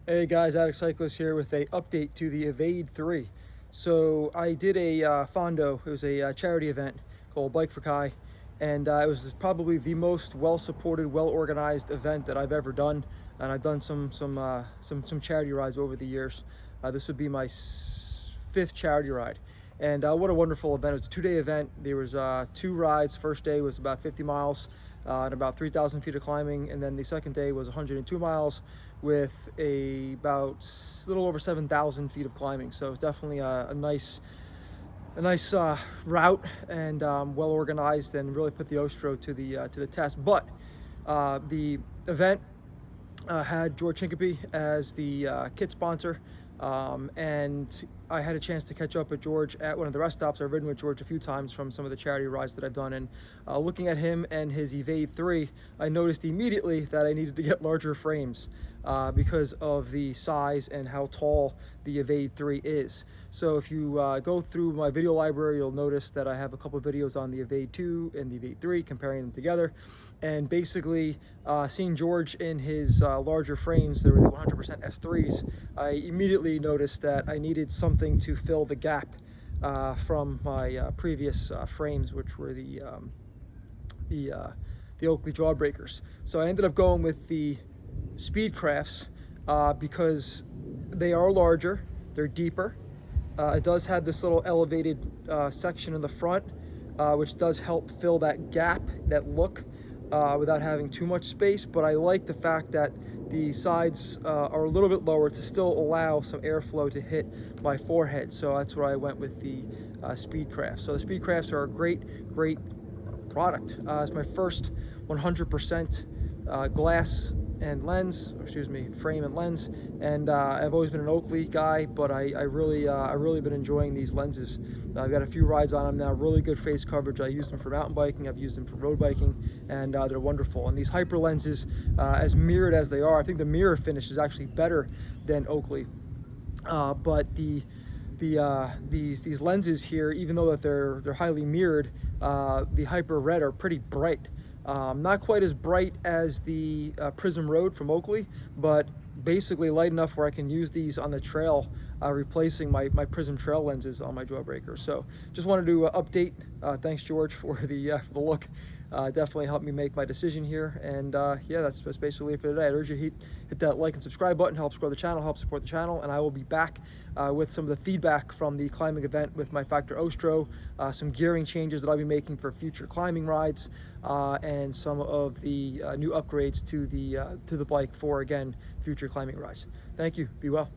Hey guys, Addict Cyclist here with a update to the Evade 3. So I did a Fondo. It was a charity event called Bike for Kai, and it was probably the most well-supported, well-organized event that I've ever done. And I've done some charity rides over the years. This would be my fifth charity ride, and what a wonderful event! It was a two-day event. There was two rides. First day was about 50 miles and about 3,000 feet of climbing, and then the second day was 102 miles with about a little over 7,000 feet of climbing. So it's definitely a nice route, and well organized, and really put the Ostro to the test. But the event had George Hincapie as the kit sponsor, and I had a chance to catch up with George at one of the rest stops. I've ridden with George a few times from some of the charity rides that I've done, and looking at him and his Evade 3, I noticed immediately that I needed to get larger frames because of the size and how tall the Evade 3 is. So if you go through my video library, you'll notice that I have a couple of videos on the Evade 2 and the Evade 3, comparing them together. And basically, seeing George in his larger frames, they were the 100% S3s, I immediately noticed that I needed something to fill the gap from my previous frames, which were the Oakley Jawbreakers. So I ended up going with the Speedcrafts because they are larger, they're deeper. It does have this little elevated section in the front, which does help fill that gap, that look, without having too much space. But I like the fact that the sides are a little bit lower to still allow some airflow to hit my forehead. So that's where I went with the Speedcraft. So the Speedcrafts are a great product. It's my first 100% glass and lens, frame and lens, and I've always been an Oakley guy, but I really been enjoying these lenses. I've got a few rides on them now. Really good face coverage. I use them for mountain biking, I've used them for road biking, and they're wonderful. And these hyper lenses, as mirrored as they are, I think the mirror finish is actually better than Oakley. But these lenses here, even though that they're highly mirrored, the hyper red are pretty bright. Not quite as bright as the Prism Road from Oakley, but basically light enough where I can use these on the trail, replacing my Prism Trail lenses on my Jawbreaker. So just wanted to update. Thanks, George, for the look. Definitely helped me make my decision here. And yeah, that's basically it for today. I urge you to hit that like and subscribe button, helps grow the channel, helps support the channel, and I will be back with some of the feedback from the climbing event with my Factor Ostro, some gearing changes that I'll be making for future climbing rides, and some of the new upgrades to the bike for, again, future climbing rides. Thank you. Be well.